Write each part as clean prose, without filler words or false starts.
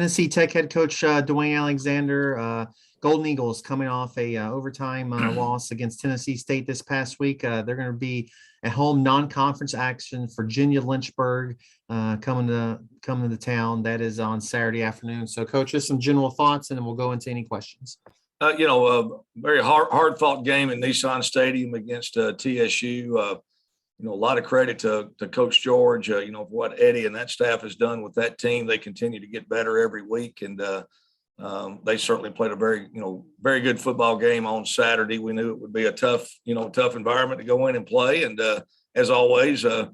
Tennessee Tech head coach Dewayne Alexander, Golden Eagles coming off a overtime loss against Tennessee State this past week. They're going to be at home non-conference action. Virginia Lynchburg coming to the town. That is on Saturday afternoon. So, Coach, just some general thoughts, and then we'll go into any questions. Very hard fought game at Nissan Stadium against TSU. A lot of credit to Coach George, for what Eddie and that staff has done with that team. They continue to get better every week, and they certainly played a very good football game on Saturday. We knew it would be a tough environment to go in and play, and as always, it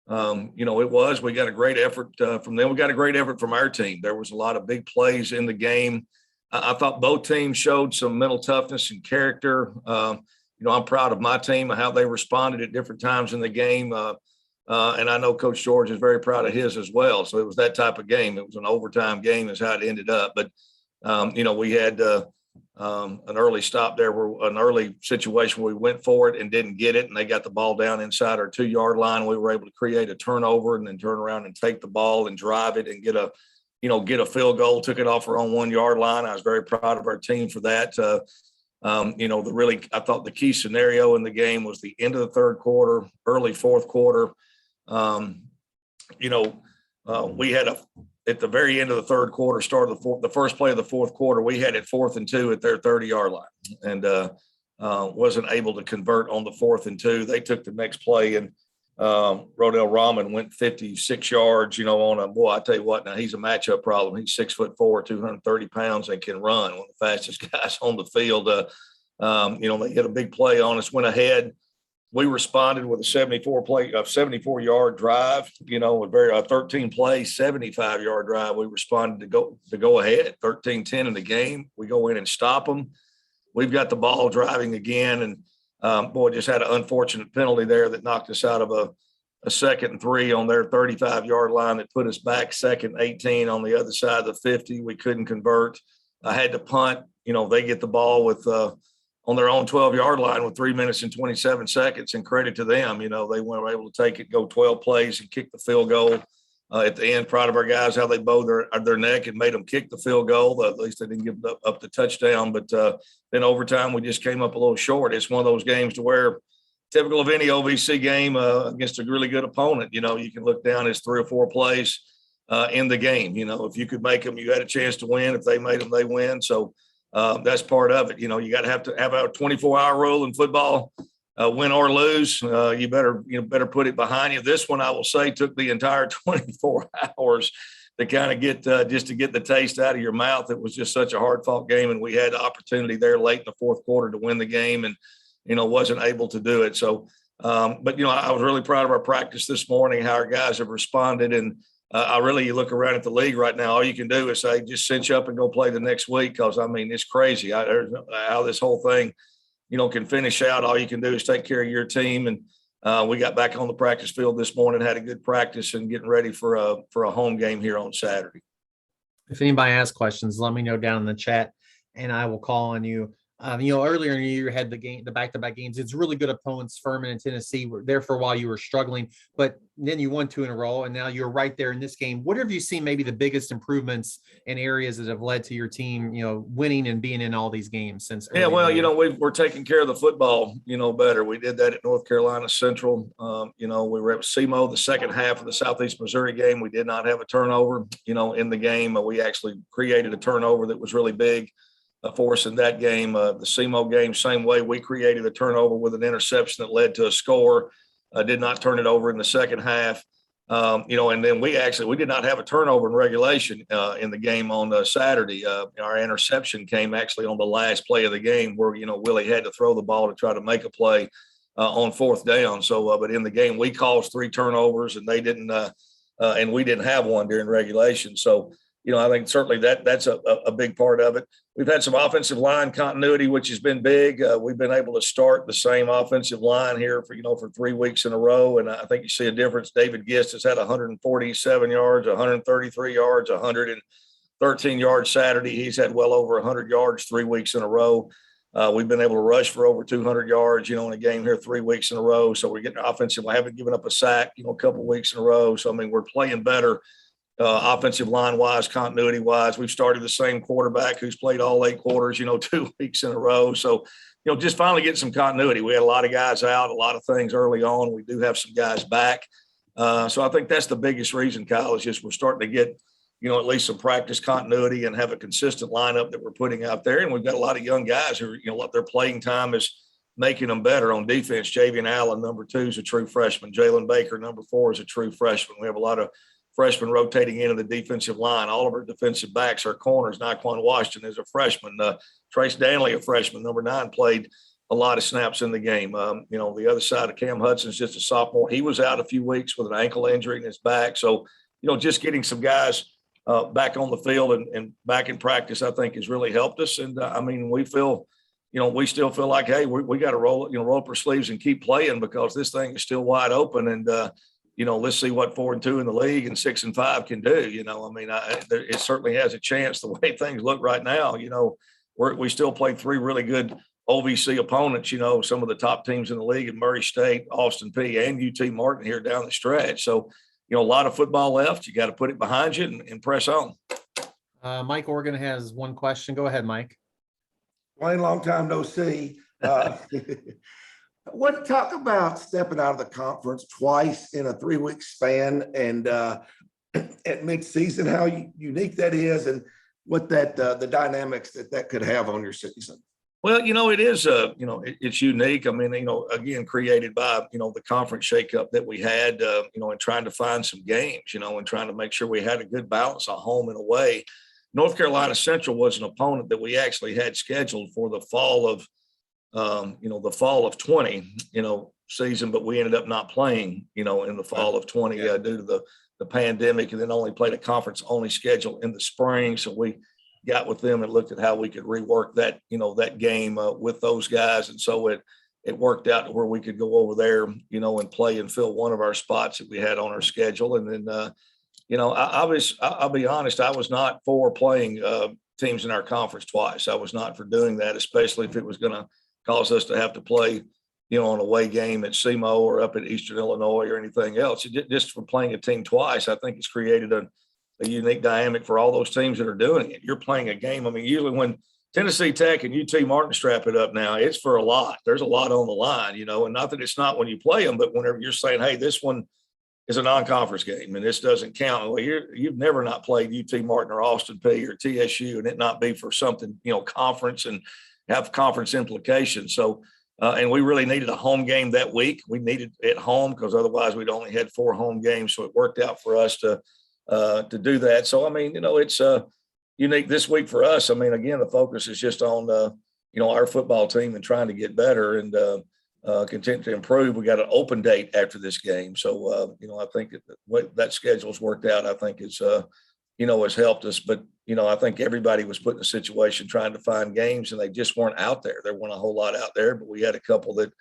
was. We got a great effort from them. We got a great effort from our team. There was a lot of big plays in the game. I thought both teams showed some mental toughness and character. I'm proud of my team and how they responded at different times in the game. And I know Coach George is very proud of his as well. So it was that type of game. It was an overtime game is how it ended up. But, we had an early stop there, an early situation where we went for it and didn't get it. And they got the ball down inside our 2-yard line. We were able to create a turnover and then turn around and take the ball and drive it and get a field goal, took it off our own 1-yard line. I was very proud of our team for that. I thought the key scenario in the game was the end of the third quarter, early fourth quarter. We had at the very end of the third quarter, start of the first play of the fourth quarter, we had it 4th and 2 at their 30-yard line, and wasn't able to convert on the 4th and 2. They took the next play, and Rodell Rahman went 56 yards, on a boy. I tell you what, now he's a matchup problem. He's 6'4", 230 pounds, and can run. One of the fastest guys on the field. They hit a big play on us, went ahead. We responded with a 74-yard drive, a 13-play, 75-yard drive. We responded to go ahead, 13-10 in the game. We go in and stop them. We've got the ball driving again, and just had an unfortunate penalty there that knocked us out of a 2nd and 3 on their 35-yard line that put us back 2nd and 18 on the other side of the 50. We couldn't convert. I had to punt. They get the ball with on their own 12-yard line with 3 minutes and 27 seconds, and credit to them. They were able to take it, go 12 plays, and kick the field goal. At the end, proud of our guys, how they bowed their neck and made them kick the field goal. At least they didn't give up the touchdown. But then overtime, we just came up a little short. It's one of those games to where, typical of any OVC game against a really good opponent, you can look down as 3 or 4 plays in the game. If you could make them, you had a chance to win. If they made them, they win. So that's part of it. You got to have a 24-hour rule in football. Win or lose, you better put it behind you. This one, I will say, took the entire 24 hours to kind of get just to get the taste out of your mouth. It was just such a hard-fought game, and we had the opportunity there late in the fourth quarter to win the game, and wasn't able to do it. So, I was really proud of our practice this morning, how our guys have responded, and you look around at the league right now, all you can do is say, just cinch up and go play the next week, because it's crazy how this whole thing can finish out. All you can do is take care of your team. And we got back on the practice field this morning, had a good practice, and getting ready for a home game here on Saturday. If anybody has questions, let me know down in the chat, and I will call on you. Earlier in the year, you had the back-to-back games. It's really good opponents. Furman and Tennessee were there for a while. You were struggling, but then you won 2 in a row, and now you're right there in this game. What have you seen maybe the biggest improvements in areas that have led to your team, winning and being in all these games since? Yeah, well, we're taking care of the football, better. We did that at North Carolina Central. We were at SEMO the second half of the Southeast Missouri game. We did not have a turnover, in the game. We actually created a turnover that was really big for us in that game. The SEMO game, same way. We created a turnover with an interception that led to a score. Did not turn it over in the second half. And then we did not have a turnover in regulation in the game on Saturday. Our interception came actually on the last play of the game, where Willie had to throw the ball to try to make a play on 4th down. So, but in the game, we caused 3 turnovers, and they didn't, and we didn't have one during regulation. So, I think certainly that's a big part of it. We've had some offensive line continuity, which has been big. We've been able to start the same offensive line here for 3 weeks in a row, and I think you see a difference. David Gist has had 147 yards, 133 yards, 113 yards Saturday. He's had well over 100 yards 3 weeks in a row. We've been able to rush for over 200 yards, in a game here 3 weeks in a row. So we're getting offensive. We haven't given up a sack, a couple of weeks in a row. So, we're playing better offensive line wise, continuity wise. We've started the same quarterback who's played all 8 quarters, 2 weeks in a row. So, just finally getting some continuity. We had a lot of guys out, a lot of things early on. We do have some guys back. So I think that's the biggest reason, Kyle, is just we're starting to get, at least some practice continuity and have a consistent lineup that we're putting out there. And we've got a lot of young guys who, their playing time is making them better on defense. Javian Allen, number 2, is a true freshman. Jalen Baker, number 4, is a true freshman. We have a lot of freshmen rotating into the defensive line. All of our defensive backs, our corners. Naquan Washington is a freshman. Trace Danley, a freshman, number 9, played a lot of snaps in the game. The other side of Cam Hudson's just a sophomore. He was out a few weeks with an ankle injury in his back. So, just getting some guys back on the field and back in practice, I think has really helped us. And we feel, we still feel like, hey, we got to roll up our sleeves and keep playing because this thing is still wide open. And, let's see what 4-2 in the league and 6-5 can do. It certainly has a chance the way things look right now. We still played 3 really good OVC opponents, some of the top teams in the league in Murray State, Austin P, and UT Martin here down the stretch. So, a lot of football left. You got to put it behind you and press on. Mike Organ has one question. Go ahead, Mike. Dewayne, long time no see. What talk about stepping out of the conference twice in a 3-week span and at midseason, how unique that is and what the dynamics that could have on your season? Well, it is, it's unique. Again, created by, the conference shakeup that we had, and trying to find some games, and trying to make sure we had a good balance of home and away. North Carolina Central was an opponent that we actually had scheduled for the fall of, 20, season, but we ended up not playing, in the fall of 20 due to the pandemic, and then only played a conference only schedule in the spring. So we got with them and looked at how we could rework that, that game with those guys. And so it worked out to where we could go over there, and play and fill one of our spots that we had on our schedule. And then, I'll be honest, I was not for playing teams in our conference twice. I was not for doing that, especially if it was going to cause us to have to play, an away game at SEMO or up at Eastern Illinois or anything else. Just for playing a team twice, I think it's created a unique dynamic for all those teams that are doing it. You're playing a game. Usually when Tennessee Tech and UT Martin strap it up now, it's for a lot. There's a lot on the line, and not that it's not when you play them, but whenever you're saying, hey, this one is a non-conference game and this doesn't count. Well, you've never not played UT Martin or Austin P or TSU and it not be for something, conference and have conference implications. So, and we really needed a home game that week. We needed it home because otherwise we'd only had 4 home games. So it worked out for us to do that. So, it's unique this week for us. Again, the focus is just on, our football team and trying to get better and continue to improve. We got an open date after this game. So, I think that schedule's worked out, I think is, has helped us. But, I think everybody was put in a situation trying to find games and they just weren't out there. There weren't a whole lot out there, but we had a couple that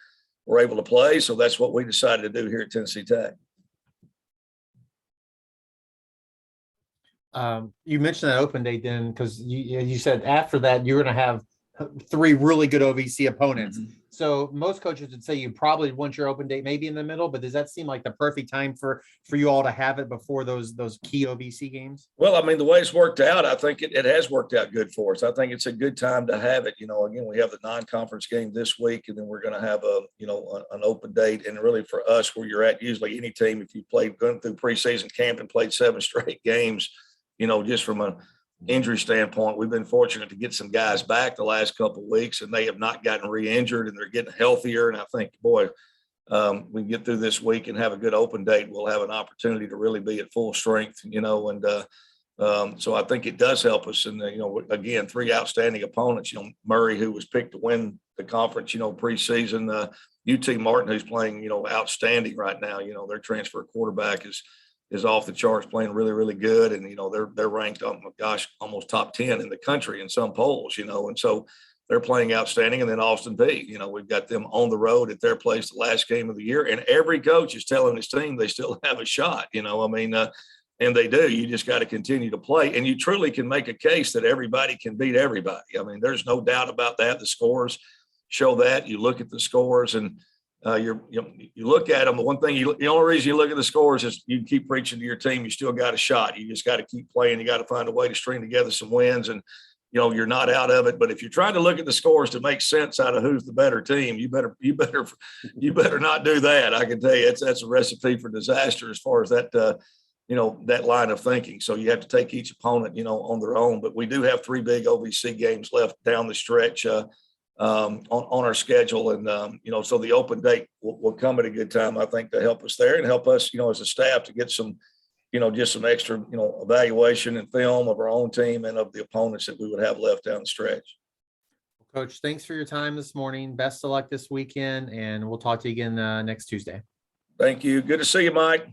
were able to play. So that's what we decided to do here at Tennessee Tech. You mentioned that open date then, because you said after that you're going to have 3 really good OVC opponents. Mm-hmm. So most coaches would say you probably want your open date maybe in the middle, but does that seem like the perfect time for you all to have it before those key OVC games? Well, the way it's worked out, I think it has worked out good for us. I think it's a good time to have it. Again, we have the non-conference game this week, and then we're going to have an open date. And really for us, where you're at, usually any team, if you gone through preseason camp and played 7 straight games, just from an injury standpoint, we've been fortunate to get some guys back the last couple of weeks, and they have not gotten re-injured, and they're getting healthier. And I think, we can get through this week and have a good open date. We'll have an opportunity to really be at full strength, so I think it does help us. And, again, 3 outstanding opponents, Murray, who was picked to win the conference, preseason, UT Martin, who's playing, outstanding right now. Their transfer quarterback is off the charts, playing really, really good. And, they're ranked, almost top 10 in the country in some polls, and so they're playing outstanding. And then Austin P, we've got them on the road at their place the last game of the year. And every coach is telling his team they still have a shot, and they do. You just got to continue to play. And you truly can make a case that everybody can beat everybody. There's no doubt about that. The scores show that. You look at the scores and, you look at them. The one thing the only reason you look at the scores is you keep preaching to your team. You still got a shot. You just got to keep playing. You got to find a way to string together some wins, and you're not out of it. But if you're trying to look at the scores to make sense out of who's the better team, you better not do that. I can tell you that's a recipe for disaster as far as that that line of thinking. So you have to take each opponent on their own. But we do have 3 big OVC games left down the stretch on our schedule, and so the open date will come at a good time, I think, to help us there and help us as a staff to get some just some extra evaluation and film of our own team and of the opponents that we would have left down the stretch. Coach, thanks for your time this morning. Best of luck this weekend, and we'll talk to you again next Tuesday. Thank you. Good to see you, Mike.